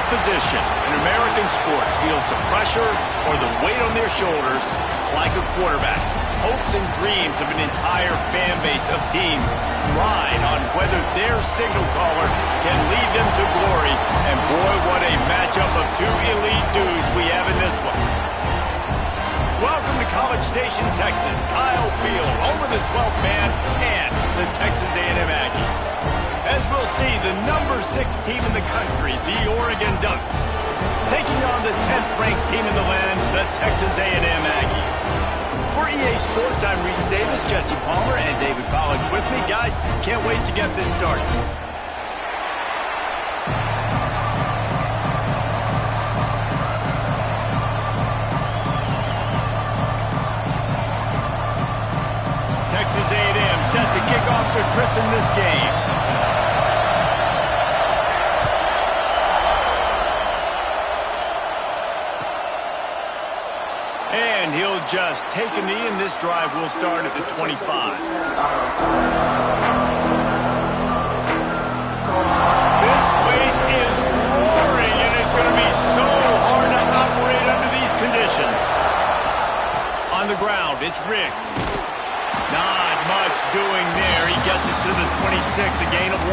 position in American sports feels the pressure or the weight on their shoulders like a quarterback. Hopes and dreams of an entire fan base of teams ride on whether their signal caller can lead them to glory. And boy, what a matchup of two elite dudes we have in this one. Welcome to College Station, Texas. Kyle Field, over the 12th man, and the Texas A&M Aggies. As we'll see, the number 6 team in the country, the Oregon Ducks, taking on the 10th ranked team in the land, the Texas A&M Aggies. For EA Sports, I'm Reese Davis, Jesse Palmer, and David Pollack with me. Guys, can't wait to get this started. Texas A&M set to kick off to christen this game. And he'll just take a knee, and this drive will start at the 25. This place is roaring, and it's going to be so hard to operate under these conditions. On the ground, it's Riggs. Not much doing there. He gets it to the 26, a gain of 1.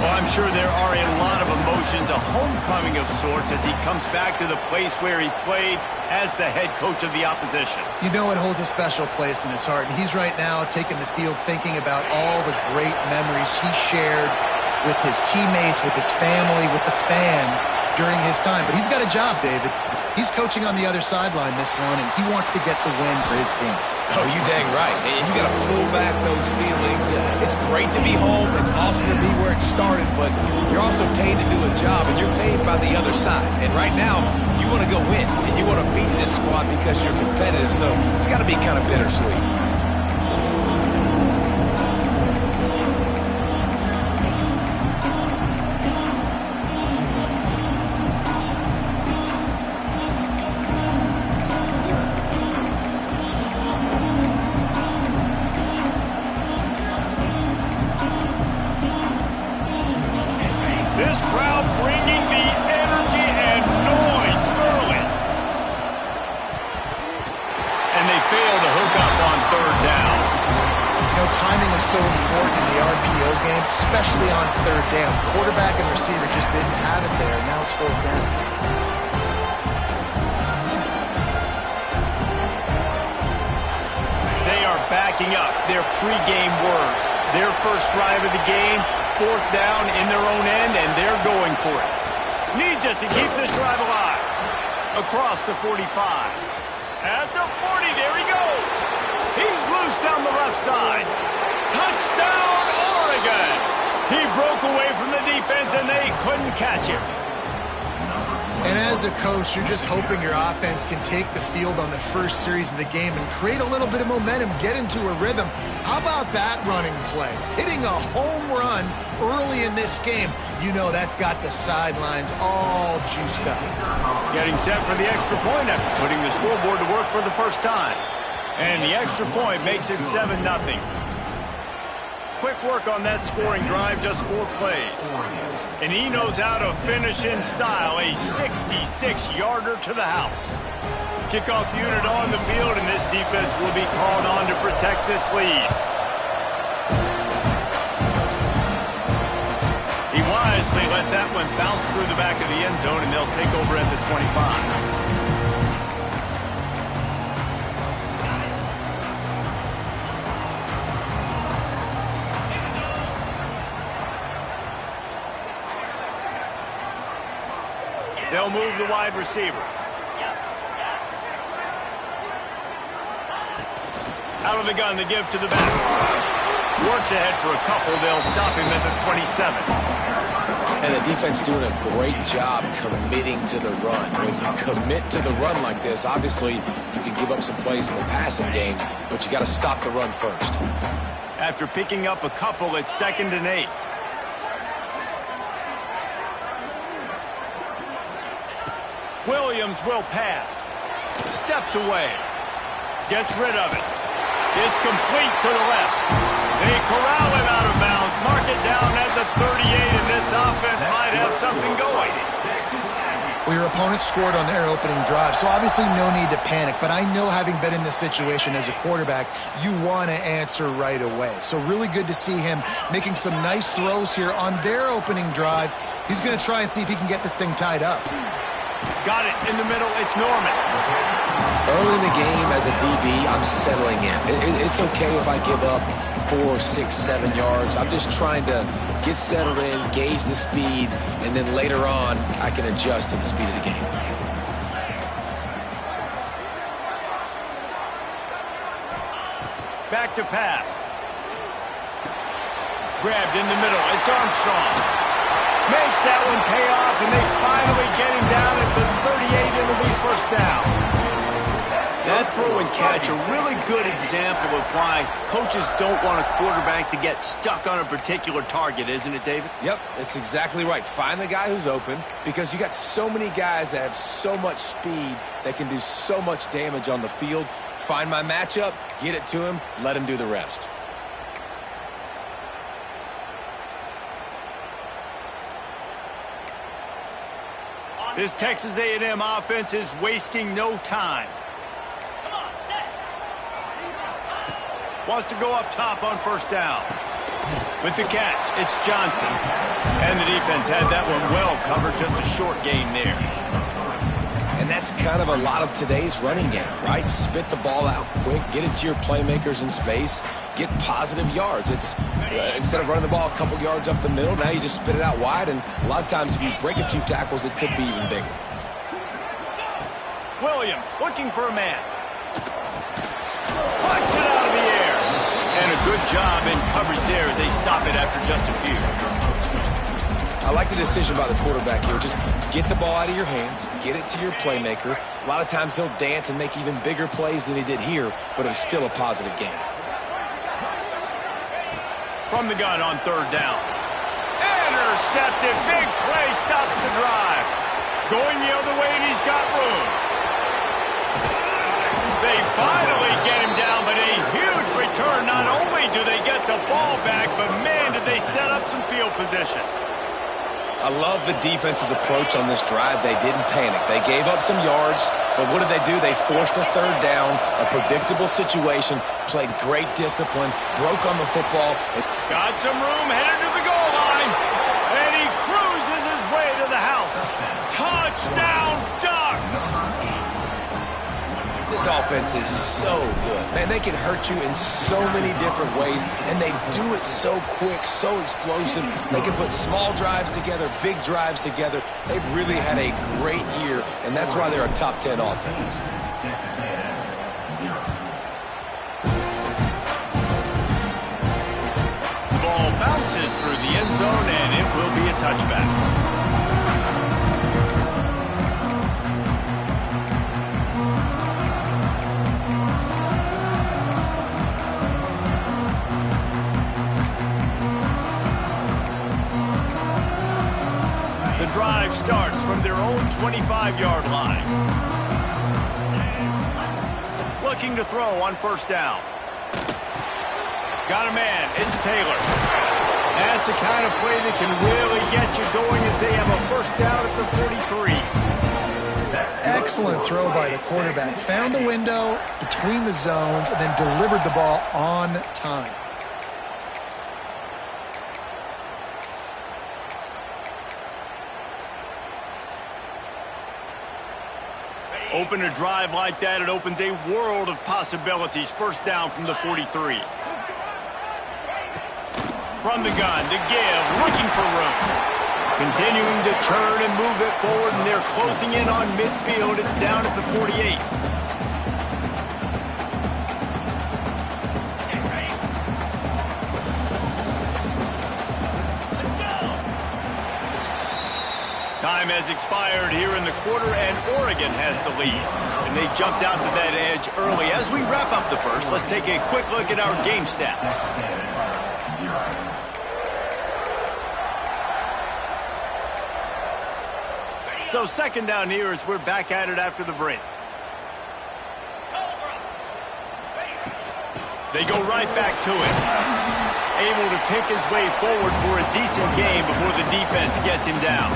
Well, I'm sure there are a lot of emotions, a homecoming of sorts, as he comes back to the place where he played as the head coach of the opposition. You know it holds a special place in his heart, and he's right now taking the field thinking about all the great memories he shared with his teammates, with his family, with the fans during his time. But he's got a job, David. He's coaching on the other sideline this one, and he wants to get the win for his team. Oh, you dang right. And you got to pull back those feelings. It's great to be home. It's awesome to be where it started, but you're also paid to do a job, and you're paid by the other side. And right now, you want to go win, and you want to beat this squad because you're competitive, so it's got to be kind of bittersweet. This crowd bringing the energy and noise early. And they fail to hook up on 3rd down. You know, timing is so important in the RPO game, especially on 3rd down. Quarterback and receiver just didn't have it there, and now it's 4th down. They are backing up their pregame words. Their first drive of the game, 4th down in their own end, and they're going for it. Needs it to keep this drive alive. Across the 45. At the 40, there he goes. He's loose down the left side. Touchdown, Oregon. He broke away from the defense, and they couldn't catch him. And as a coach, you're just hoping your offense can take the field on the first series of the game and create a little bit of momentum, get into a rhythm. How about that running play? Hitting a home run early in this game. You know that's got the sidelines all juiced up. Getting set for the extra point after putting the scoreboard to work for the first time. And the extra point makes it 7-0. Quick work on that scoring drive, just 4 plays. And he knows how to finish in style, a 66-yarder to the house. Kickoff unit on the field, and this defense will be called on to protect this lead. He wisely lets that one bounce through the back of the end zone, and they'll take over at the 25. They'll move the wide receiver. Out of the gun to give to the back. Works ahead for a couple. They'll stop him at the 27. And the defense doing a great job committing to the run. If you commit to the run like this, obviously you can give up some plays in the passing game, but you got to stop the run first. After picking up a couple, it's 2nd and 8. Williams will pass. Steps away. Gets rid of it. It's complete to the left. They corral him out of bounds. Mark it down at the 38, and this offense might have something going. opponent scored on their opening drive, so obviously no need to panic. But I know, having been in this situation as a quarterback, you want to answer right away. So really good to see him making some nice throws here on their opening drive. He's going to try and see if he can get this thing tied up. Got it in the middle. It's Norman. Early in the game, as a DB, I'm settling in. It's okay if I give up 4, 6, 7 yards. I'm just trying to get settled in, gauge the speed, and then later on, I can adjust to the speed of the game. Back to pass. Grabbed in the middle. It's Armstrong. Makes that one pay off, and they finally get him down at the 38. It'll be first down. That throw and catch, a really good example of why coaches don't want a quarterback to get stuck on a particular target, isn't it, David? Yep, it's exactly right. Find the guy who's open, because you got so many guys that have so much speed that can do so much damage on the field. Find my matchup, get it to him, let him do the rest. This Texas A&M offense is wasting no time. Wants to go up top on first down. With the catch, it's Johnson. And the defense had that one well covered, just a short gain there. And that's kind of a lot of today's running game, right? Spit the ball out quick, get it to your playmakers in space, get positive yards. It's instead of running the ball a couple yards up the middle, now you just spit it out wide, and a lot of times if you break a few tackles, it could be even bigger. Williams looking for a man. Plucks it out of the air. And a good job in coverage there as they stop it after just a few. I like the decision by the quarterback here. Just get the ball out of your hands, get it to your playmaker. A lot of times he'll dance and make even bigger plays than he did here, but it was still a positive game. From the gun on third down. Intercepted. Big play stops the drive. Going the other way, and he's got room. They finally get him down, but a huge return. Not only do they get the ball back, but man, did they set up some field position. I love the defense's approach on this drive. They didn't panic. They gave up some yards, but what did they do? They forced a third down, a predictable situation, played great discipline, broke on the football. Got some room, headed to the goal line, and he cruises his way to the house. Touchdown, Ducks! This offense is so good. Man, they can hurt you in so many different ways, and they do it so quick, so explosive. They can put small drives together, big drives together. They've really had a great year, and that's why they're a top 10 offense. The ball bounces through the end zone, and it will be a touchback. Drive starts from their own 25-yard line. Looking to throw on first down. Got a man. It's Taylor. That's the kind of play that can really get you going as they have a first down at the 43. Excellent throw by the quarterback. Found the window between the zones and then delivered the ball on time. Open a drive like that, it opens a world of possibilities. First down from the 43. From the gun to give, looking for room. Continuing to turn and move it forward, and they're closing in on midfield. It's down at the 48. Time has expired here in the quarter, and Oregon has the lead. And they jumped out to that edge early. As we wrap up the first, let's take a quick look at our game stats. So second down here as we're back at it after the break. They go right back to it. Able to pick his way forward for a decent game before the defense gets him down.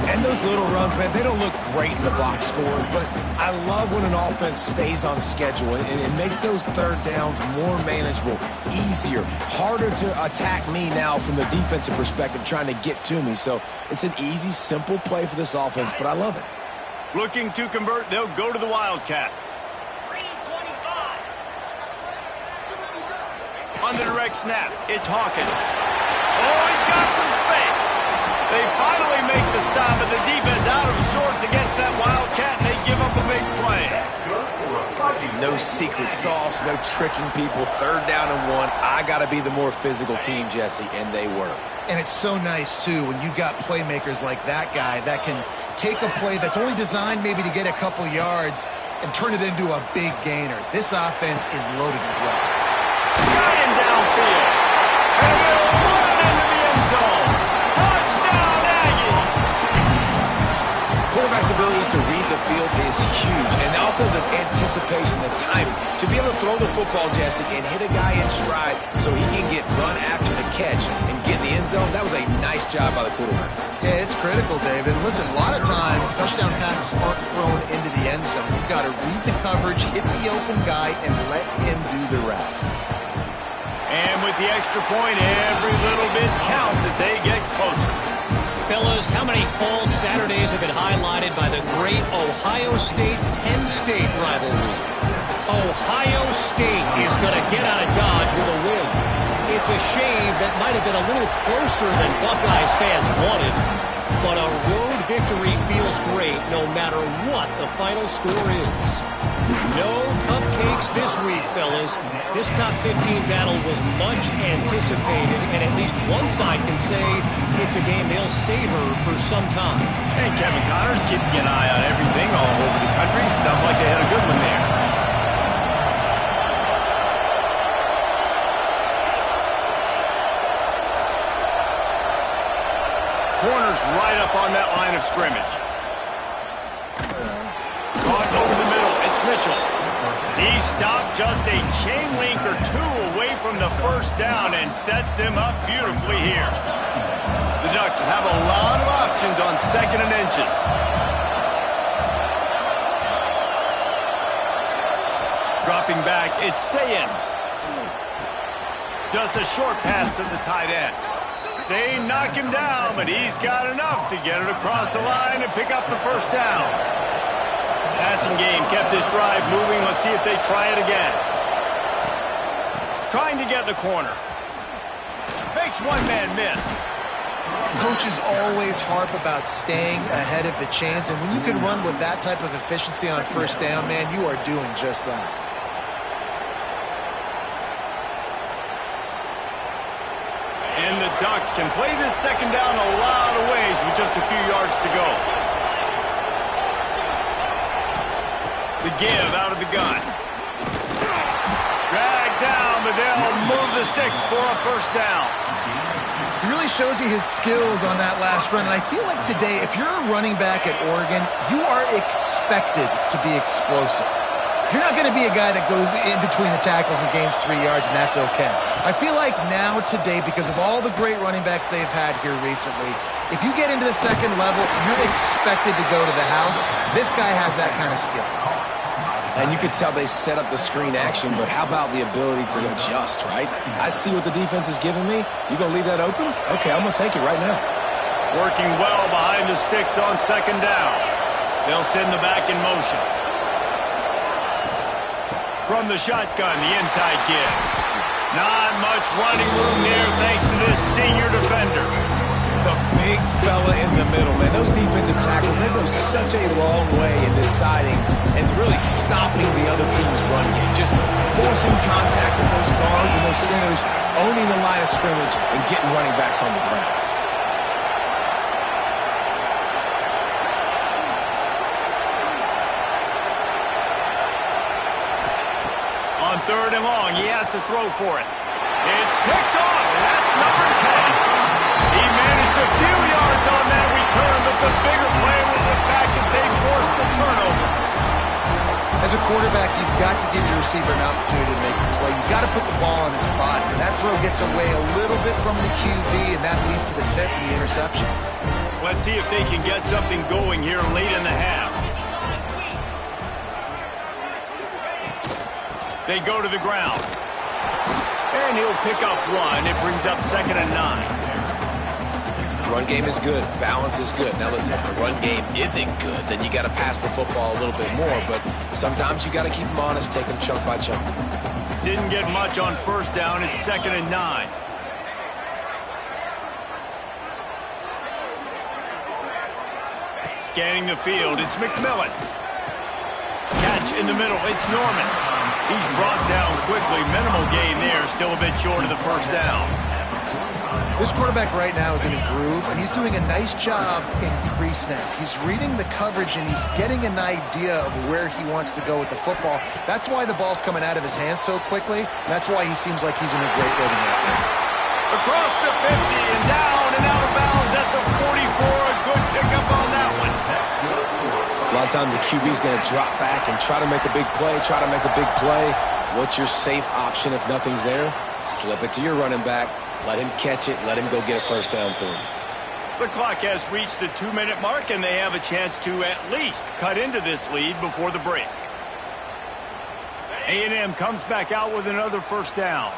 And those little runs, man, they don't look great in the box score, but I love when an offense stays on schedule, and it makes those third downs more manageable, easier, harder to attack me now from the defensive perspective trying to get to me. So it's an easy, simple play for this offense, but I love it. Looking to convert, they'll go to the Wildcat. On the direct snap, it's Hawkins. Oh, he's got some space. They finally make the stop, but the defense out of sorts against that Wildcat, and they give up a big play. No secret sauce, no tricking people. Third down and 1. I got to be the more physical team, Jesse, and they were. And it's so nice, too, when you've got playmakers like that guy that can take a play that's only designed maybe to get a couple yards and turn it into a big gainer. This offense is loaded with weapons. Got him downfield. And he'll run into the end zone. Touchdown, Aggie. Quarterback's abilities to read the field is huge, and also the anticipation, the timing. To be able to throw the football, Jesse, and hit a guy in stride so he can get run after the catch and get in the end zone, that was a nice job by the quarterback. Yeah, it's critical, David. And listen, a lot of times touchdown passes aren't thrown into the end zone. You've got to read the coverage, hit the open guy, and let him do the rest. And with the extra point, every little bit counts as they get closer. Fellas, how many fall Saturdays have been highlighted by the great Ohio State-Penn State rivalry? Ohio State is going to get out of Dodge with a win. It's a shame that might have been a little closer than Buckeyes fans wanted, but a road victory feels great no matter what the final score is. No cupcakes this week, fellas. This top 15 battle was much anticipated, and at least one side can say it's a game they'll savor for some time. And Kevin Connor's keeping an eye on everything all over the country. Sounds like they had a good one there. Corner's right up on that line of scrimmage. Caught over the middle. It's Mitchell. He stopped just a chain link or two away from the first down and sets them up beautifully here. The Ducks have a lot of options on 2nd and inches. Dropping back, it's Sayin. Just a short pass to the tight end. They knock him down, but he's got enough to get it across the line and pick up the first down. Passing game kept this drive moving. Let's see if they try it again. Trying to get the corner. Makes one man miss. Coaches always harp about staying ahead of the chains, and when you can run with that type of efficiency on first down, man, you are doing just that. And the Ducks can play this second down a lot of ways with just a few yards to go. The give out of the gun. Dragged down, but they'll move the sticks for a first down. He really shows you his skills on that last run. And I feel like today, if you're a running back at Oregon, you are expected to be explosive. You're not going to be a guy that goes in between the tackles and gains 3 yards, and that's okay. I feel like now today, because of all the great running backs they've had here recently, if you get into the second level, you're expected to go to the house. This guy has that kind of skill. And you could tell they set up the screen action, but how about the ability to adjust, right? I see what the defense is giving me. You going to leave that open? Okay, I'm going to take it right now. Working well behind the sticks on second down. They'll send the back in motion. From the shotgun, the inside give. Not much running room there thanks to this senior defender. The big fella in the middle, man. Those defensive tackles, they go such a long way in deciding and really stopping the other team's run game. Just forcing contact with those guards and those centers, owning the line of scrimmage and getting running backs on the ground. On 3rd and long, he has to throw for it. It's picked off, and that's number 10. He managed a few yards on that return, but the bigger play was the fact that they forced the turnover. As a a quarterback, you've got to give your receiver an opportunity to make a play. You've got to put the ball on his body. And that throw gets away a little bit from the QB, and that leads to the tip and the interception. Let's see if they can get something going here late in the half. They go to the ground. And he'll pick up one. It brings up 2nd and 9. Run game is good. Balance is good. Now listen, if the run game isn't good, then you got to pass the football a little bit more. But sometimes you got to keep them honest, take them chunk by chunk. Didn't get much on 1st down. It's 2nd and 9. Scanning the field, it's McMillan. Catch in the middle, it's Norman. He's brought down quickly. Minimal gain there, still a bit short of the 1st down. This quarterback right now is in a groove, and he's doing a nice job in pre-snap. He's reading the coverage, and he's getting an idea of where he wants to go with the football. That's why the ball's coming out of his hands so quickly, and that's why he seems like he's in a great rhythm right now. Across the 50 and down and out of bounds at the 44. A good pickup on that one. A lot of times the QB is going to drop back and try to make a big play, What's your safe option if nothing's there? Slip it to your running back. Let him catch it. Let him go get a 1st down for you. The clock has reached the 2-minute mark, and they have a chance to at least cut into this lead before the break. A&M comes back out with another 1st down.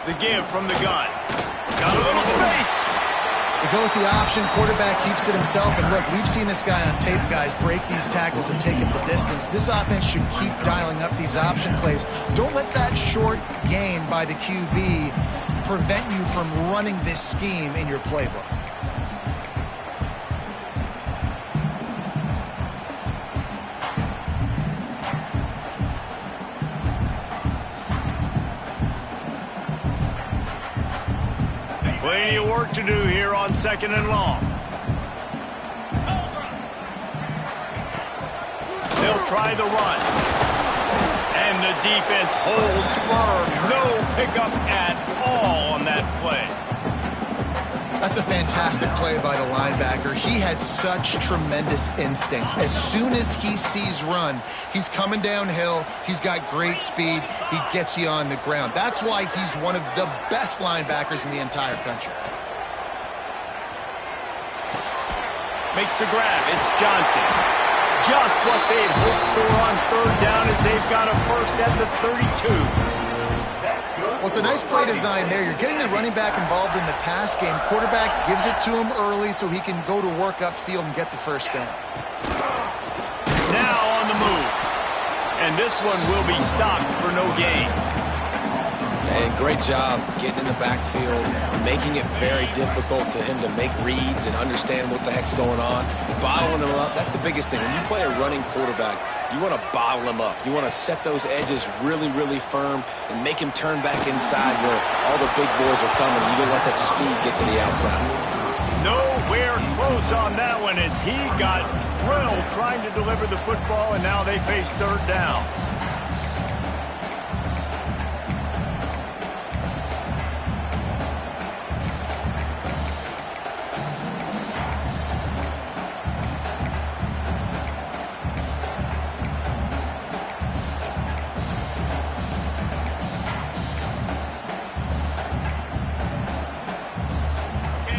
The give from the gun. Got a little space. They go with the option. Quarterback keeps it himself. And look, we've seen this guy on tape, guys, break these tackles and take it the distance. This offense should keep dialing up these option plays. Don't let that short gain by the QB prevent you from running this scheme in your playbook. Plenty of work to do here on 2nd and long. They'll try the run. And the defense holds firm. No pickup at all on that play. That's a fantastic play by the linebacker. He has such tremendous instincts. As soon as he sees run, he's coming downhill. He's got great speed. He gets you on the ground. That's why he's one of the best linebackers in the entire country. Makes the grab. It's Johnson. Just what they'd hoped for on 3rd down as they've got a 1st at the 32. Well, it's a nice play design there. You're getting the running back involved in the pass game. Quarterback gives it to him early so he can go to work upfield and get the 1st down. Now on the move. And this one will be stopped for no gain. And great job getting in the backfield, making it very difficult to him to make reads and understand what the heck's going on. Bottling him up, that's the biggest thing. When you play a running quarterback, you want to bottle him up. You want to set those edges really, really firm and make him turn back inside where all the big boys are coming. You don't let that speed get to the outside. Nowhere close on that one as he got drilled trying to deliver the football, and now they face 3rd down.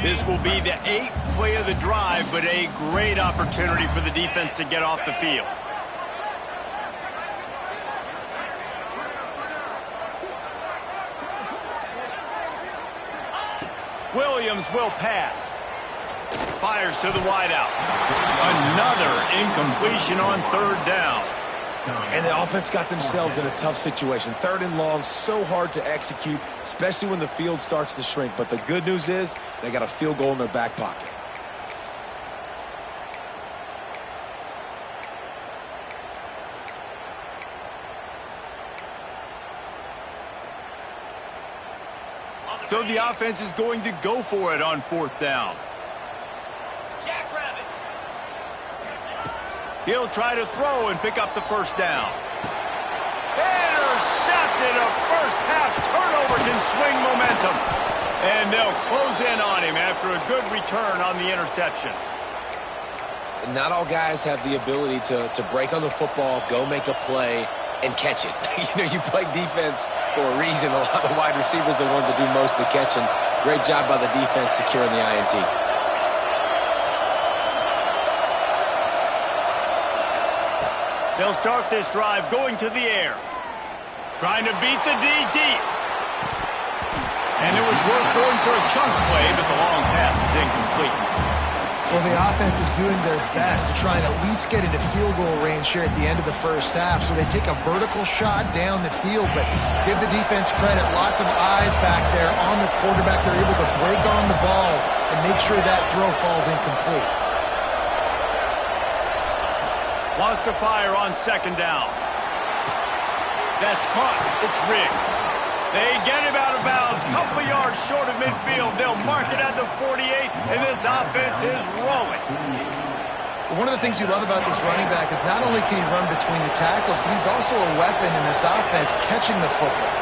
This will be the 8th play of the drive, but a great opportunity for the defense to get off the field. Williams will pass. Fires to the wideout. Another incompletion on 3rd down. And the offense got themselves in a tough situation. 3rd and long, so hard to execute, especially when the field starts to shrink. But the good news is they got a field goal in their back pocket. So the offense is going to go for it on 4th down. He'll try to throw and pick up the 1st down. Intercepted. A first-half turnover can swing momentum. And they'll close in on him after a good return on the interception. Not all guys have the ability to break on the football, go make a play, and catch it. You play defense for a reason. A lot of the wide receivers are the ones that do most of the catching. Great job by the defense securing the INT. They'll start this drive going to the air. Trying to beat the D deep. And it was worth going for a chunk play, but the long pass is incomplete. Well, the offense is doing their best to try and at least get into field goal range here at the end of the first half. So they take a vertical shot down the field, but give the defense credit. Lots of eyes back there on the quarterback. They're able to break on the ball and make sure that throw falls incomplete. Wants to fire on second down. That's caught. It's Riggs. They get him out of bounds, couple yards short of midfield. They'll mark it at the 48, and this offense is rolling. One of the things you love about this running back is not only can he run between the tackles, but he's also a weapon in this offense catching the football.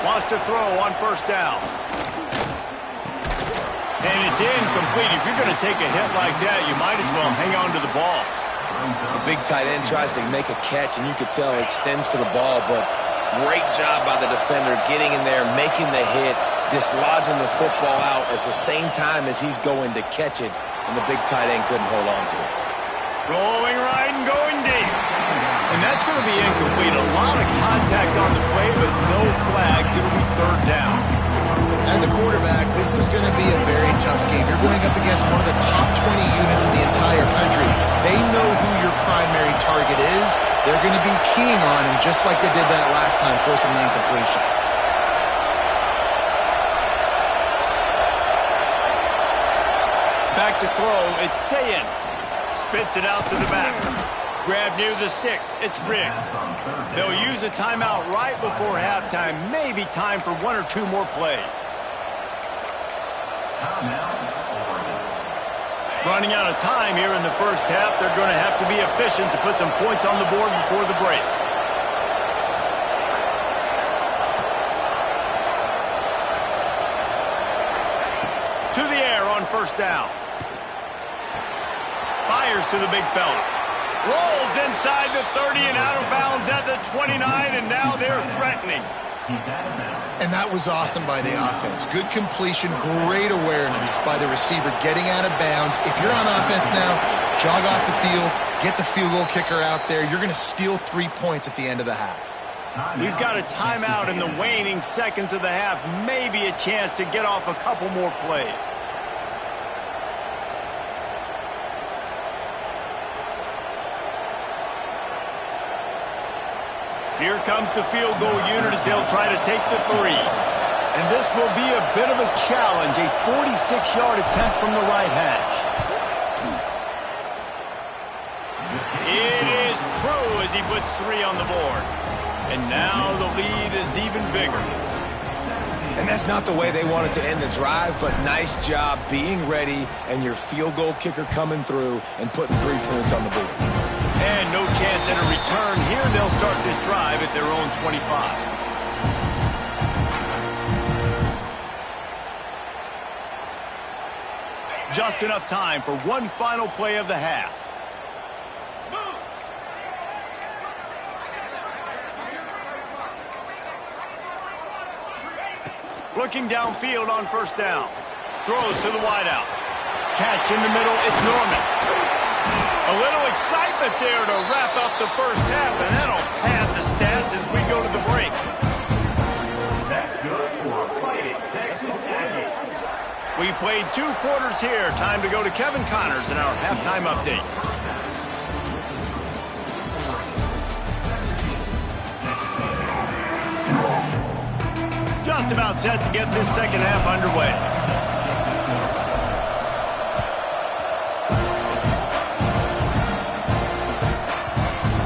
Wants to throw on first down. And it's incomplete. If you're going to take a hit like that, you might as well hang on to the ball. The big tight end tries to make a catch, and you could tell he extends for the ball, but great job by the defender getting in there, making the hit, dislodging the football out at the same time as he's going to catch it, and the big tight end couldn't hold on to it. Rolling right and going deep. And that's going to be incomplete. A lot of contact on the play, but no flags. It'll be third down. As a quarterback, this is going to be a very tough game. You're going up against one of the top 20 units in the entire country. They know who your primary target is. They're going to be keying on him just like they did that last time, forcing the incompletion. Back to throw. It's Sayin. Spits it out to the back. Grab near the sticks. It's Riggs. They'll use a timeout right before halftime. Maybe time for one or two more plays. Running out of time here in the first half. They're going to have to be efficient to put some points on the board before the break. To the air on first down. Fires to the big fella. Rolls inside the 30 and out of bounds at the 29, and now they're threatening. And that was awesome by the offense. Good completion, great awareness by the receiver getting out of bounds. If you're on offense now, jog off the field, get the field goal kicker out there. You're going to steal 3 points at the end of the half. We've got a timeout in the waning seconds of the half. Maybe a chance to get off a couple more plays. Here comes the field goal unit as they'll try to take the three. And this will be a bit of a challenge, a 46-yard attempt from the right hash. It is true as he puts three on the board. And now the lead is even bigger. And that's not the way they wanted to end the drive, but nice job being ready and your field goal kicker coming through and putting 3 points on the board. And no chance at a return here. They'll start this drive at their own 25. Just enough time for one final play of the half. Looking downfield on first down. Throws to the wideout. Catch in the middle. It's Norman. A little excitement there to wrap up the first half, and that'll pad the stats as we go to the break. That's good for Fighting Texas A&M. We've played 2 quarters here. Time to go to Kevin Connors in our halftime update. Just about set to get this second half underway.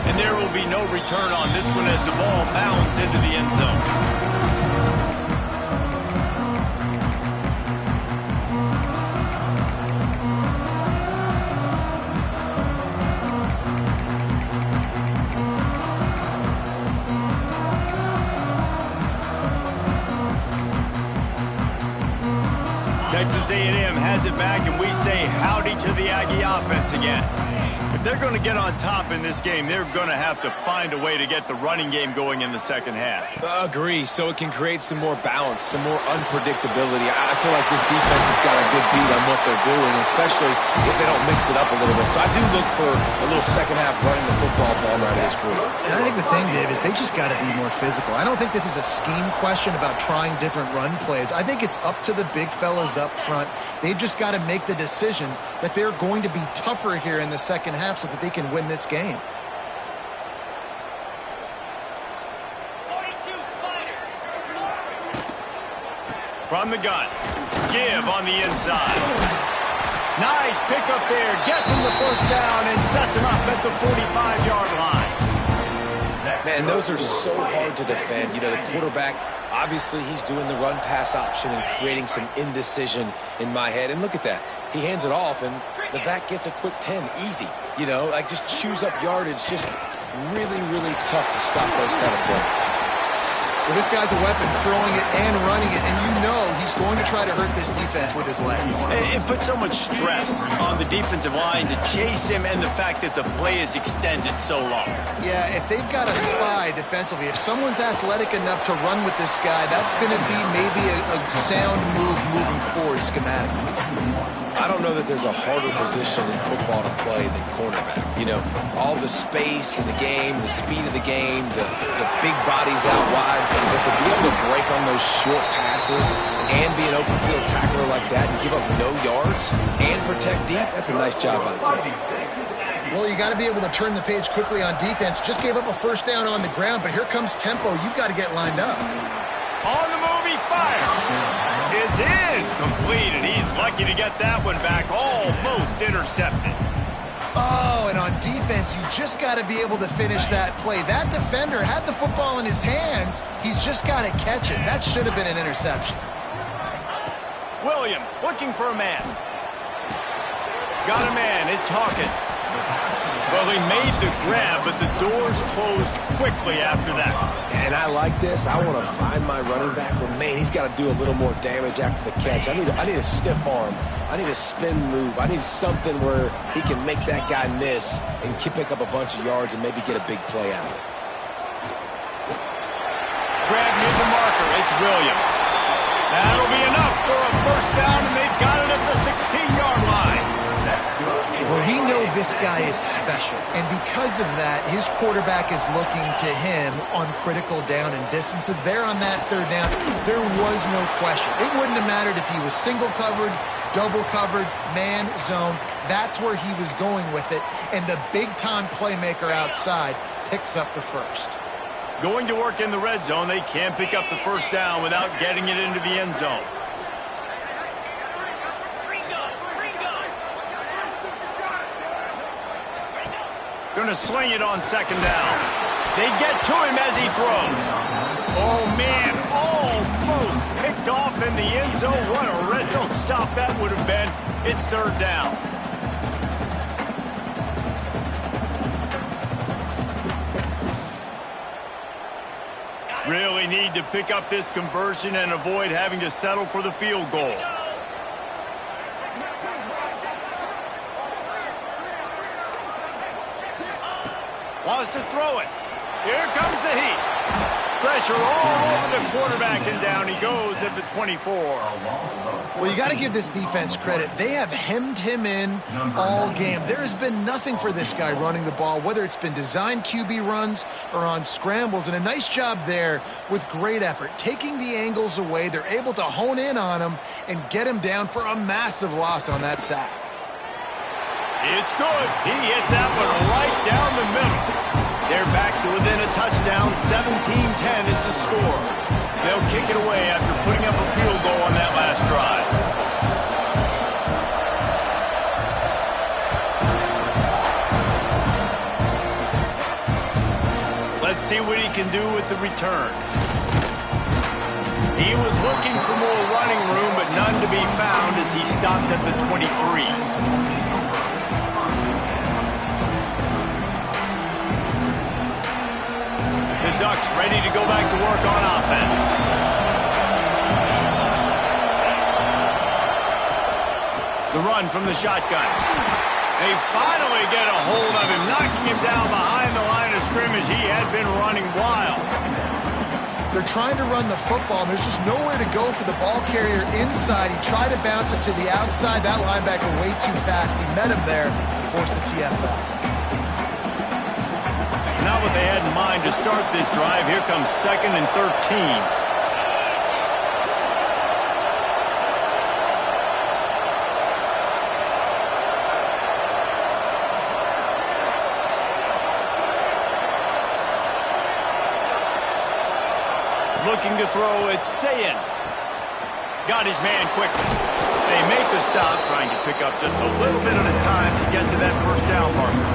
And there will be no return on this one as the ball bounds into the end zone. Texas A&M has it back, and we say howdy to the Aggie offense again. If they're going to get on top in this game, they're going to have to find a way to get the running game going in the second half. Agree, so it can create some more balance, some more unpredictability. I feel like this defense has got a good beat on what they're doing, especially if they don't mix it up a little bit. So I do look for a little second half running the football ball right of this group. And I think the thing, Dave, is they just got to be more physical. I don't think this is a scheme question about trying different run plays. I think it's up to the big fellas up front. They've just got to make the decision that they're going to be tougher here in the second half so that they can win this game. From the gun, give on the inside. Nice pick up there, gets him the first down and sets him up at the 45-yard line. Man, those are so hard to defend. You know, the quarterback, obviously he's doing the run-pass option and creating some indecision in my head. And look at that. He hands it off, and the back gets a quick 10. Easy. You know, like just chews up yardage. Just really, really tough to stop those kind of plays. Well, this guy's a weapon, throwing it and running it, and you know he's going to try to hurt this defense with his legs. It puts so much stress on the defensive line to chase him, and the fact that the play is extended so long. Yeah, if they've got a spy defensively, if someone's athletic enough to run with this guy, that's going to be maybe a sound move moving forward schematically. I don't know that there's a harder position in football to play than cornerback. You know, all the space in the game, the speed of the game, the big bodies out wide. But to be able to break on those short passes and be an open field tackler like that and give up no yards and protect deep, that's a nice job by the corner. Well, you got to be able to turn the page quickly on defense. Just gave up a first down on the ground, but here comes tempo. You've got to get lined up. On the move, he fires. It's incomplete, and he's lucky to get that one back. Almost intercepted. Oh, and on defense, you just got to be able to finish that play. That defender had the football in his hands. He's just got to catch it. That should have been an interception. Williams looking for a man. Got a man. It's Hawkins. Well, he made the grab, but the doors closed quickly after that. And I like this. I want to find my running back, but man, he's got to do a little more damage after the catch. I need a stiff arm. I need a spin move. I need something where he can make that guy miss and pick up a bunch of yards and maybe get a big play out of it. Grab near the marker. It's Williams. That'll be enough for a first down, and they've got it at the 16-yard line. Well, we know this guy is special, and because of that, his quarterback is looking to him on critical down and distances. There on that third down, there was no question. It wouldn't have mattered if he was single covered, double covered, man, zone. That's where he was going with it, and the big-time playmaker outside picks up the first. Going to work in the red zone, they can't pick up the first down without getting it into the end zone. Going to sling it on second down. They get to him as he throws. Oh, man, almost picked off in the end zone. What a red zone stop that would have been. It's third down. Really need to pick up this conversion and avoid having to settle for the field goal. Wants to throw it. Here comes the heat. Pressure all over the quarterback, and down he goes at the 24. Well, you got to give this defense credit. They have hemmed him in all game. There has been nothing for this guy running the ball, whether it's been designed QB runs or on scrambles, and a nice job there with great effort. Taking the angles away, they're able to hone in on him and get him down for a massive loss on that sack. It's good. He hit that one right down the middle. They're back to within a touchdown. 17-10 is the score. They'll kick it away after putting up a field goal on that last drive. Let's see what he can do with the return. He was looking for more running room, but none to be found as he stopped at the 23. Ducks ready to go back to work on offense. The run from the shotgun. They finally get a hold of him, knocking him down behind the line of scrimmage. He had been running wild. They're trying to run the football, and there's just nowhere to go for the ball carrier inside. He tried to bounce it to the outside. That linebacker way too fast. He met him there and forced the TFL. Not what they had in mind to start this drive. Here comes 2nd and 13. Looking to throw, it's A&M. Got his man quickly. They make the stop, trying to pick up just a little bit at a time to get to that first down marker.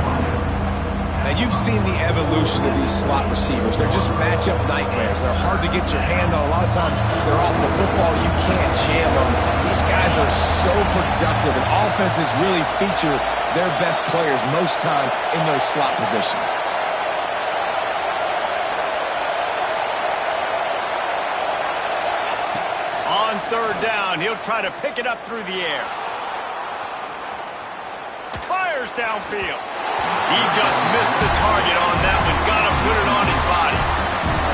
Now, you've seen the evolution of these slot receivers. They're just matchup nightmares. They're hard to get your hand on. A lot of times, they're off the football. You can't jam them. These guys are so productive, and offenses really feature their best players most time in those slot positions. On 3rd down, he'll try to pick it up through the air. Fires downfield. He just missed the target on that one. Got to put it on his body.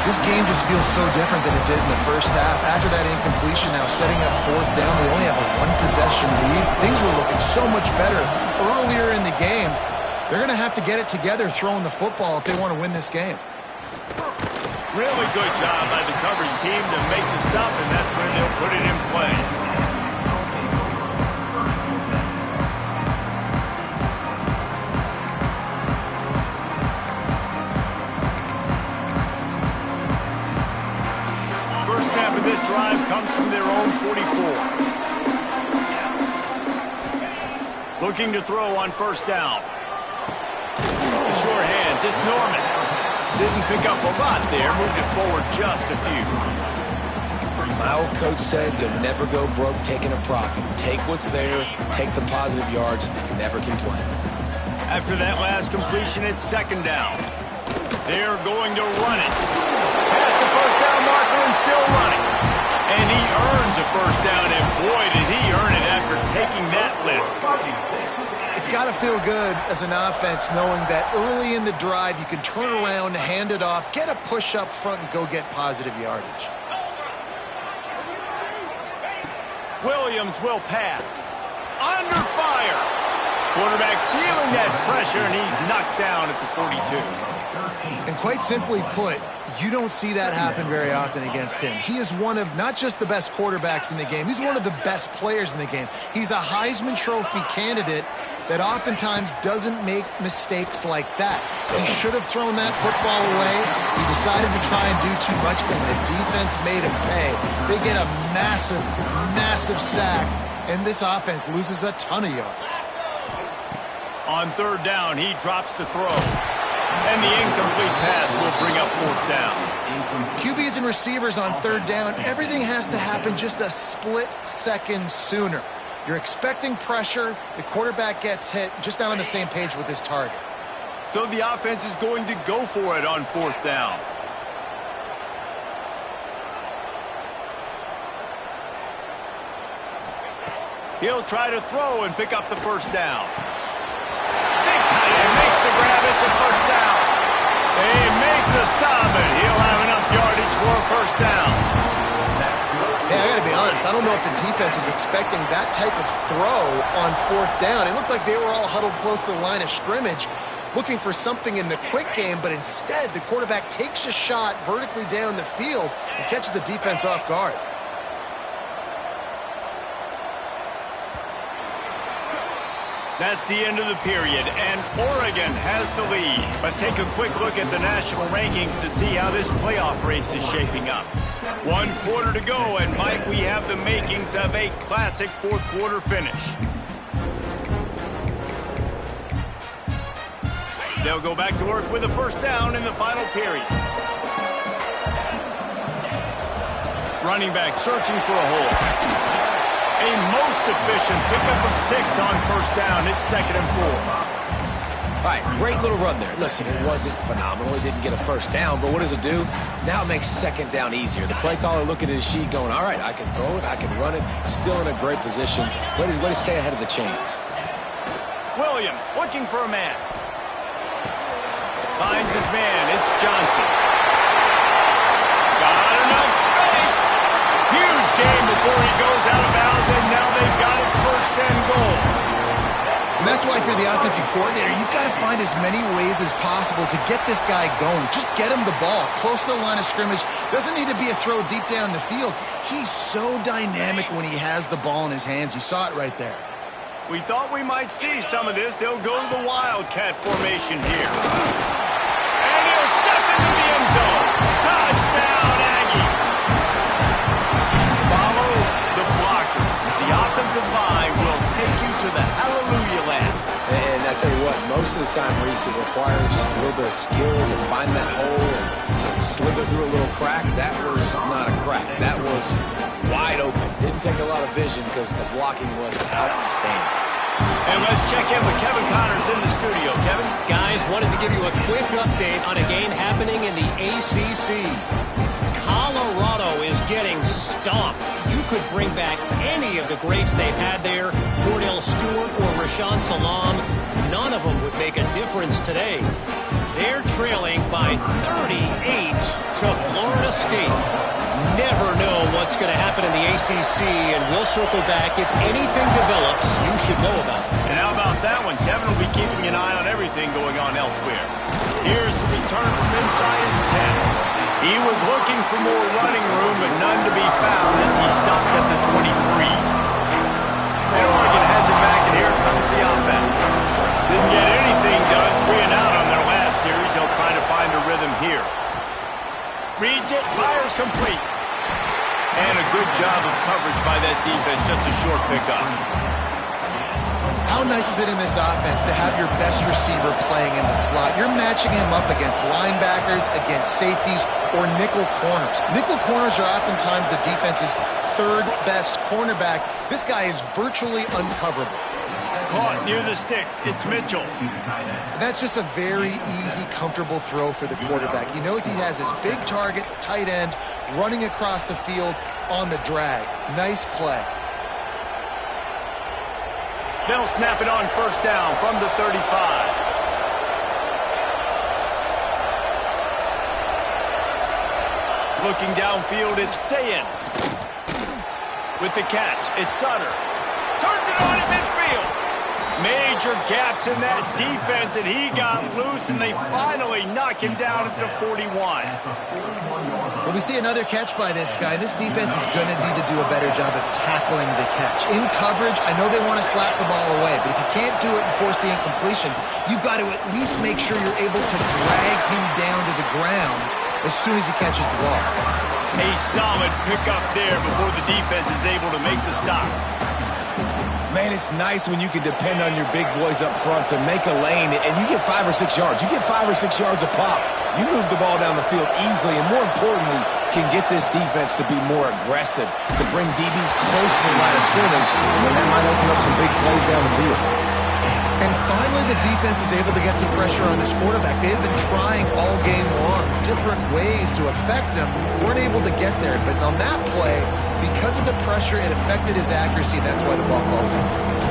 This game just feels so different than it did in the first half. After that incompletion, now setting up 4th down, they only have a 1-possession lead. Things were looking so much better earlier in the game. They're going to have to get it together throwing the football if they want to win this game. Really good job by the coverage team to make the stop, and that's when they'll put it in play. First snap of this drive comes from their own 44. Looking to throw on 1st down. The short hands, it's Norman. Didn't pick up a lot there, moved it forward just a few. My old coach said you'll never go broke taking a profit. Take what's there, take the positive yards, and never complain. After that last completion, it's 2nd down. They're going to run it. Past the first down marker and still running. And he earns a first down, and boy, did he earn it after taking that lift. It's got to feel good as an offense knowing that early in the drive you can turn around, hand it off, get a push up front, and go get positive yardage. Williams will pass. Under fire. Quarterback feeling that pressure, and he's knocked down at the 42. And quite simply put, you don't see that happen very often against him. He is one of not just the best quarterbacks in the game, he's one of the best players in the game. He's a Heisman Trophy candidate that oftentimes doesn't make mistakes like that. He should have thrown that football away. He decided to try and do too much, and the defense made him pay. They get a massive, massive sack, and this offense loses a ton of yards. On 3rd down, he drops to throw. And the incomplete pass will bring up 4th down. QBs and receivers on 3rd down, everything has to happen just a split second sooner. You're expecting pressure, the quarterback gets hit, just not on the same page with his target. So the offense is going to go for it on 4th down. He'll try to throw and pick up the first down. Big tight end makes the grab. It's a first down. They make the stop, and he'll have enough yardage for a first down. Hey, I got to be honest. I don't know if the defense was expecting that type of throw on 4th down. It looked like they were all huddled close to the line of scrimmage, looking for something in the quick game, but instead the quarterback takes a shot vertically down the field and catches the defense off guard. That's the end of the period, and Oregon has the lead. Let's take a quick look at the national rankings to see how this playoff race is shaping up. 1 quarter to go, and might we have the makings of a classic 4th quarter finish. They'll go back to work with a first down in the final period. Running back searching for a hole. A most efficient pickup of 6 on first down. It's 2nd and 4. All right, great little run there. Listen, it wasn't phenomenal. It didn't get a first down, but what does it do? Now it makes second down easier. The play caller looking at his sheet going, all right, I can throw it, I can run it, still in a great position. Way to stay ahead of the chains. Williams looking for a man. Finds his man. It's Johnson. Got enough space. Huge game before he goes out of bounds, and now they've got it first and goal. And that's why, if you're the offensive coordinator, you've got to find as many ways as possible to get this guy going. Just get him the ball close to the line of scrimmage. Doesn't need to be a throw deep down the field. He's so dynamic when he has the ball in his hands. You saw it right there. We thought we might see some of this. They'll go to the Wildcat formation here. And he'll step into the end zone. Touchdown, Aggie. Follow the blocker. The offensive line will take you to the hallelujah land. And I tell you what, most of the time, Reese, it requires a little bit of skill to find that hole and slither through a little crack. That was not a crack. That was wide open. Didn't take a lot of vision because the blocking was outstanding. And let's check in with Kevin Connors in the studio. Kevin? Guys, wanted to give you a quick update on a game happening in the ACC. Colorado is getting stomped. You could bring back any of the greats they've had there, Cordell Stewart or Rashaan Salam. None of them would make a difference today. They're trailing by 38 to Florida State. Never know what's going to happen in the ACC, and we'll circle back. If anything develops, you should know about it. And how about that one? Kevin will be keeping an eye on everything going on elsewhere. Here's the return from inside his 10. He was looking for more running room, but none to be found as he stopped at the 23. And Oregon has it back, and here comes the offense. Didn't get anything done 3 and out on their last series. They'll try to find a rhythm here. Reads it, fires complete. And a good job of coverage by that defense, just a short pickup. How nice is it in this offense to have your best receiver playing in the slot? You're matching him up against linebackers, against safeties, or nickel corners. Nickel corners are oftentimes the defense's third best cornerback. This guy is virtually uncoverable. Caught near the sticks. It's Mitchell. That's just a very easy, comfortable throw for the quarterback. He knows he has his big target, the tight end, running across the field on the drag. Nice play. They'll snap it on first down from the 35. Looking downfield, it's Sayin. With the catch, it's Sutter. Turns it on at midfield. Major gaps in that defense, and he got loose, and they finally knock him down at the 41. Well, we see another catch by this guy. This defense is going to need to do a better job of tackling the catch. In coverage, I know they want to slap the ball away, but if you can't do it and force the incompletion, you've got to at least make sure you're able to drag him down to the ground as soon as he catches the ball. A solid pickup there before the defense is able to make the stop. Man, it's nice when you can depend on your big boys up front to make a lane, and you get 5 or 6 yards. You get 5 or 6 yards a pop. You move the ball down the field easily, and more importantly, can get this defense to be more aggressive, to bring DBs close to the line of scrimmage, and then that might open up some big plays down the field. And finally, the defense is able to get some pressure on this quarterback. They've been trying all game long, different ways to affect him. Weren't able to get there, but on that play, because of the pressure, it affected his accuracy, and that's why the ball falls in.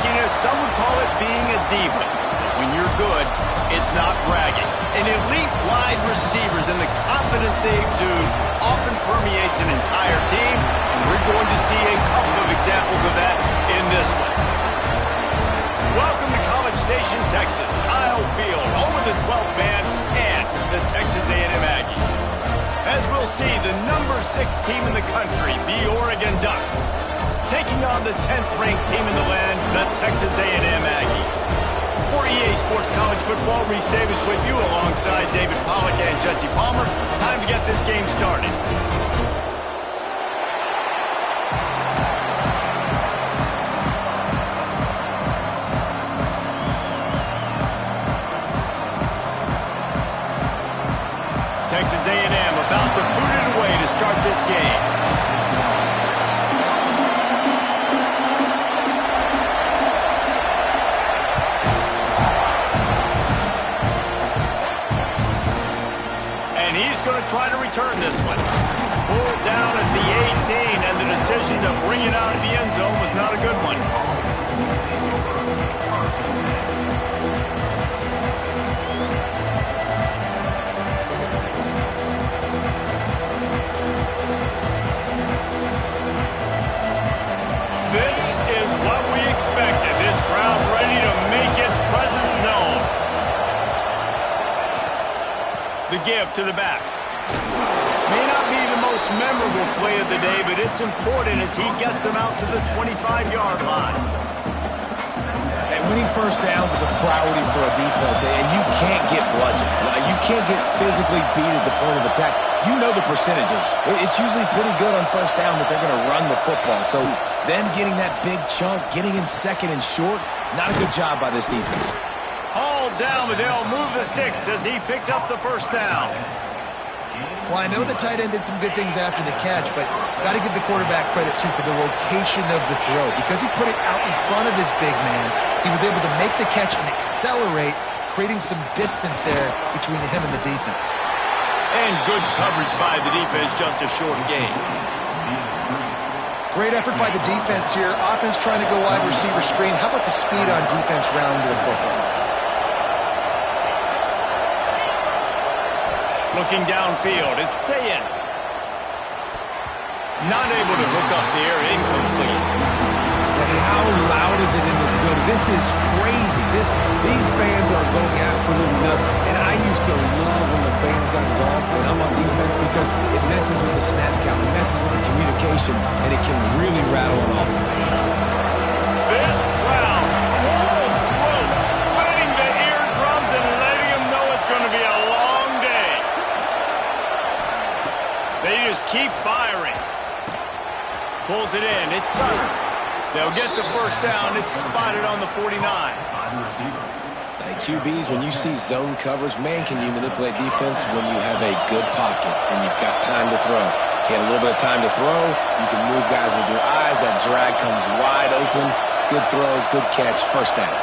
flakiness, some would call it being a diva. But when you're good, it's not bragging. And elite wide receivers and the confidence they exude often permeates an entire team, and we're going to see a couple of examples of that in this one. Welcome to College Station, Texas. Kyle Field, home of the 12th man and the Texas A&M Aggies. As we'll see, the number 6 team in the country, the Oregon Ducks, taking on the 10th-ranked team in the land, the Texas A&M Aggies. For EA Sports College Football, Reese Davis with you alongside David Pollack and Jesse Palmer. Time to get this game started. Texas A&M about to boot it away to start this game. And he's going to try to return this one. Pulled down at the 18, and the decision to bring it out of the end zone was not a good one. This is what we expected. This crowd ready to make its presence known. The give to the back. May not be the most memorable play of the day, but it's important as he gets them out to the 25-yard line. And winning first downs is a priority for a defense, and you can't get bludgeoned. You can't get physically beat at the point of attack. You know the percentages. It's usually pretty good on first down that they're going to run the football. So them getting that big chunk, getting in second and short, not a good job by this defense. Hauled down, but they'll move the sticks as he picks up the first down. Well, I know the tight end did some good things after the catch, but got to give the quarterback credit, too, for the location of the throw. Because he put it out in front of his big man, he was able to make the catch and accelerate, creating some distance there between him and the defense. And good coverage by the defense, just a short gain. Great effort by the defense here. Offense trying to go wide receiver screen. How about the speed on defense rounding to the football? Looking downfield, it's Sayin. Not able to hook up there, incomplete. How loud is it in this building? This is crazy. These fans are going absolutely nuts. And I used to love when the fans got involved, and I'm on defense because it messes with the snap count, it messes with the communication, and it can really rattle an offense. This crowd, full throat, splitting the eardrums and letting them know it's going to be a long day. They just keep firing. Pulls it in. It's Sutter. They'll get the first down. It's spotted on the 49. QBs, when you see zone coverage, man, can you manipulate defense when you have a good pocket and you've got time to throw. He had a little bit of time to throw. You can move guys with your eyes. That drag comes wide open. Good throw, good catch, first down.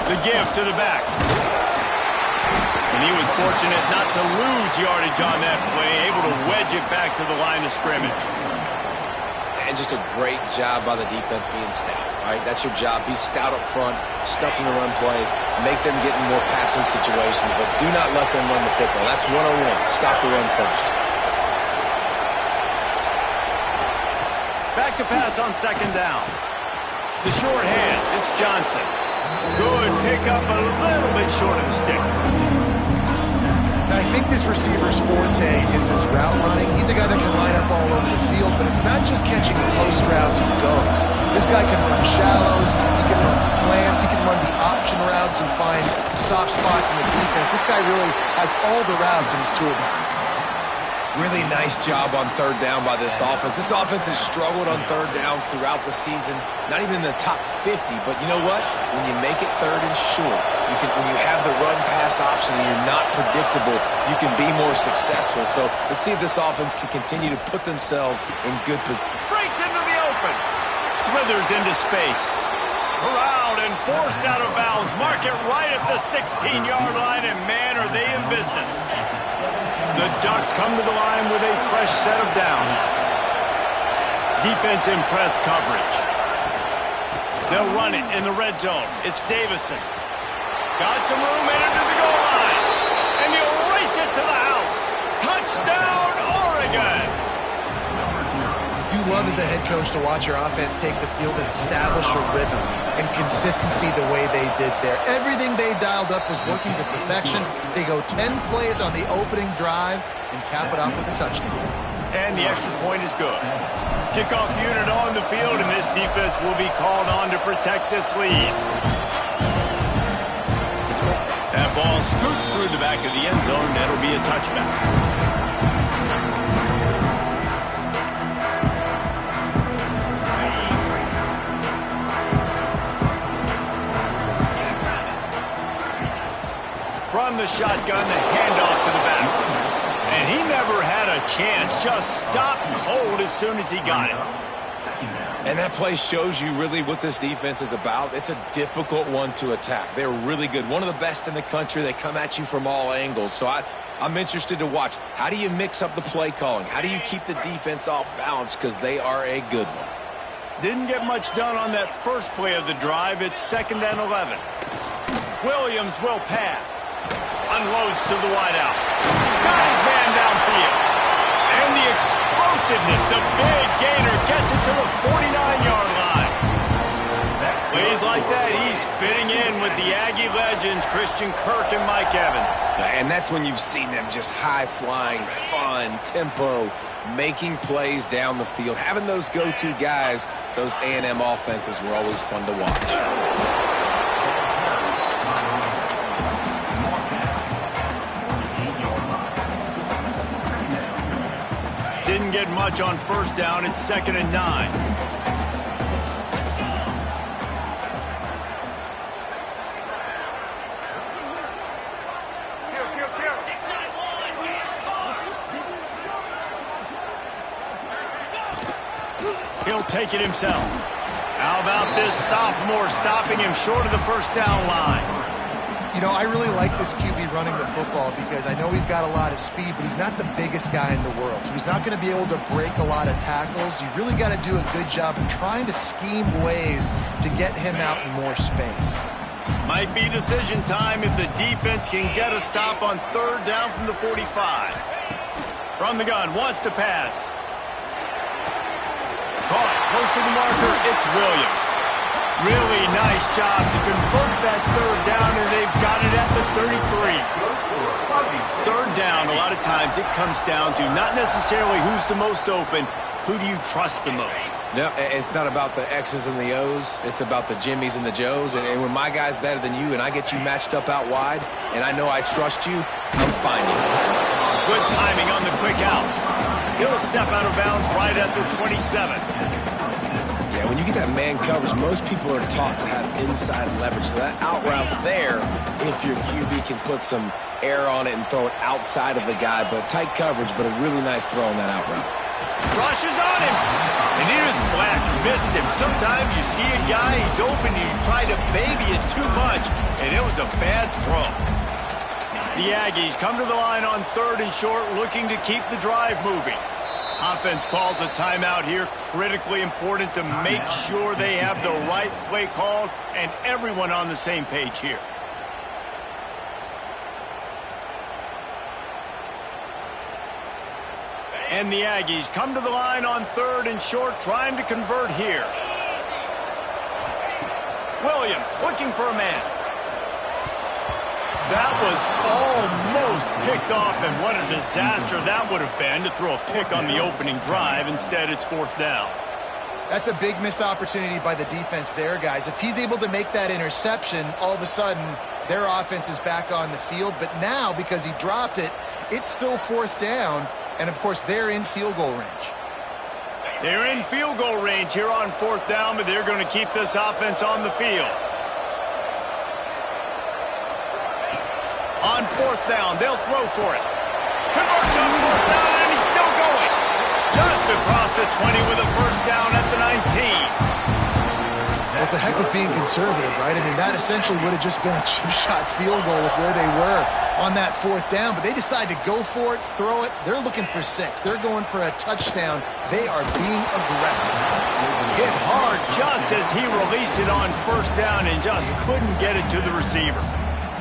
The give to the back. And he was fortunate not to lose yardage on that play, able to wedge it back to the line of scrimmage. And just a great job by the defense being stout, right? That's your job. Be stout up front, stuff in the run play, make them get in more passing situations, but do not let them run the football. That's 101. Stop the run first. Back to pass on second down. The short hands, it's Johnson. Good pickup, a little bit short of the sticks. I think this receiver's forte is his route running. He's a guy that can line up all over the field, but it's not just catching post routes and goes. This guy can run shallows, he can run slants, he can run the option routes and find soft spots in the defense. This guy really has all the routes in his toolbox. Really nice job on third down by this offense. This offense has struggled on third downs throughout the season. Not even in the top 50, but you know what? When you make it third and short, when you have the run-pass option and you're not predictable, you can be more successful. So let's see if this offense can continue to put themselves in good position. Breaks into the open. Slithers into space. Corralled and forced out of bounds. Mark it right at the 16-yard line, and man, are they in business. The Ducks come to the line with a fresh set of downs. Defense in press coverage. They'll run it in the red zone. It's Davison. Got some room into the goal line. And he'll race it to the house. Touchdown, Oregon! You love as a head coach to watch your offense take the field and establish a rhythm and consistency the way they did there. Everything they dialed up was working to perfection. They go 10 plays on the opening drive and cap it off with a touchdown. And the extra point is good. Kickoff unit on the field, and this defense will be called on to protect this lead. That ball scoots through the back of the end zone. That'll be a touchback. From the shotgun, the handoff to the back. And he never had a chance. Just stopped cold as soon as he got it. And that play shows you really what this defense is about. It's a difficult one to attack. They're really good. One of the best in the country. They come at you from all angles. So I'm interested to watch. How do you mix up the play calling? How do you keep the defense off balance? Because they are a good one. Didn't get much done on that first play of the drive. It's 2nd and 11. Williams will pass. Unloads to the wideout. Got his man downfield. And the explosiveness, the big gainer gets it to the 49-yard line. Plays like that, he's fitting in with the Aggie legends, Christian Kirk and Mike Evans. And that's when you've seen them just high-flying, fun, tempo, making plays down the field. Having those go-to guys, those A&M offenses were always fun to watch. Didn't get much on first down. It's 2nd and 9. He'll take it himself. How about this sophomore stopping him short of the first down line? You know, I really like this QB running the football because I know he's got a lot of speed, but he's not the biggest guy in the world. So he's not going to be able to break a lot of tackles. You really got to do a good job of trying to scheme ways to get him out in more space. Might be decision time if the defense can get a stop on 3rd down from the 45. From the gun, wants to pass. Caught, close to the marker, it's Williams. Really nice job to convert that 3rd down, and they've got it at the 33. 3rd down, a lot of times it comes down to not necessarily who's the most open, who do you trust the most? No, it's not about the X's and the O's. It's about the Jimmies and the Joes. And when my guy's better than you and I get you matched up out wide, and I know I trust you, I'm finding you. Good timing on the quick out. He'll step out of bounds right at the 27. Yeah, when you get that man coverage, most people are taught to have inside leverage. So that out route's there if your QB can put some air on it and throw it outside of the guy. But tight coverage, but a really nice throw on that out route. Rushes on him. And he just flat missed him. Sometimes you see a guy, he's open, and you try to baby it too much, and it was a bad throw. The Aggies come to the line on 3rd and short, looking to keep the drive moving. Offense calls a timeout here. Critically important to make sure they have the right play called and everyone on the same page here. And the Aggies come to the line on 3rd and short, trying to convert here. Williams looking for a man. That was almost picked off, and what a disaster that would have been to throw a pick on the opening drive. Instead, it's 4th down. That's a big missed opportunity by the defense there, guys. If he's able to make that interception, all of a sudden, their offense is back on the field. But now, because he dropped it, it's still 4th down, and, of course, they're in field goal range. They're in field goal range here on 4th down, but they're going to keep this offense on the field. On 4th down, they'll throw for it. Converts on 4th down, and he's still going. Just across the 20 with a first down at the 19. Well, it's a heck of being conservative, right? I mean, that essentially would have just been a chip shot field goal with where they were on that 4th down, but they decide to go for it, throw it. They're looking for 6. They're going for a touchdown. They are being aggressive. Hit hard just as he released it on 1st down and just couldn't get it to the receiver.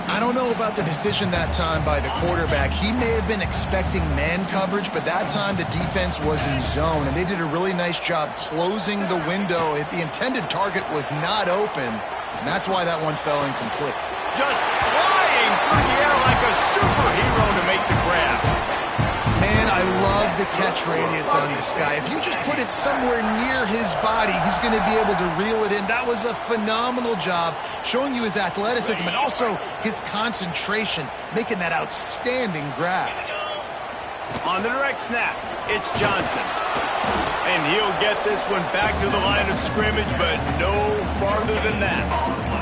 I don't know about the decision that time by the quarterback. He may have been expecting man coverage, but that time the defense was in zone, and they did a really nice job closing the window. The intended target was not open, and that's why that one fell incomplete. Just flying through the air like a superhero to make the grab. Man, I love the catch radius on this guy. If you just put it somewhere near his body, he's going to be able to reel it in. That was a phenomenal job, showing you his athleticism and also his concentration, making that outstanding grab. On the direct snap, it's Johnson. And he'll get this one back to the line of scrimmage, but no farther than that.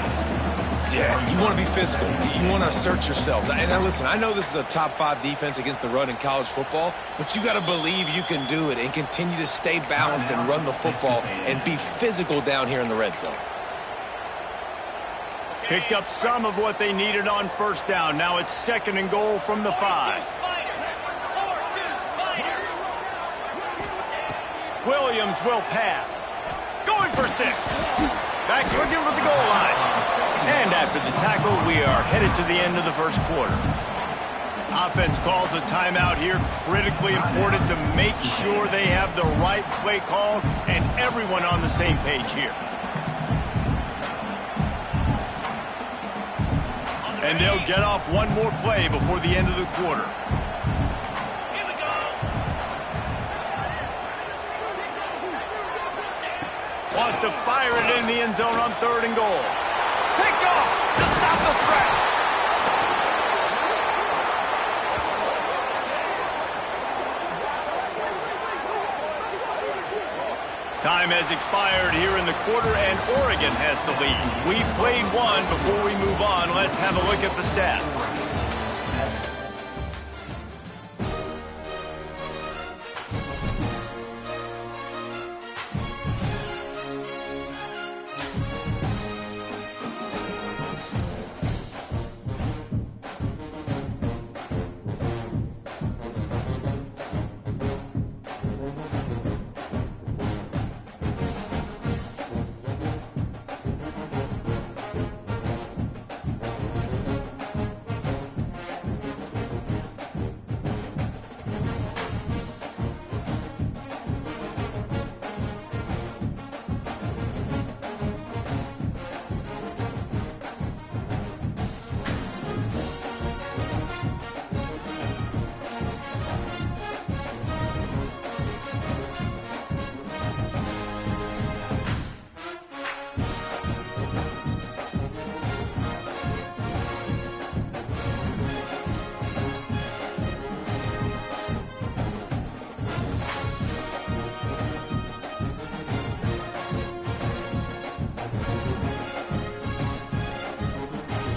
Yeah, you want to be physical. You want to assert yourselves. And now listen, I know this is a top 5 defense against the run in college football, but you got to believe you can do it and continue to stay balanced and run the football and be physical down here in the red zone. Picked up some of what they needed on 1st down. Now it's 2nd and goal from the 5. Williams will pass. Going for 6. Back swinging for the goal line. And after the tackle, we are headed to the end of the 1st quarter. Offense calls a timeout here. Critically important to make sure they have the right play call and everyone on the same page here. And they'll get off one more play before the end of the quarter. Wants to fire it in the end zone on 3rd and goal. Picked off to stop the threat. Time has expired here in the quarter, and Oregon has the lead. We've played one. Before we move on, let's have a look at the stats.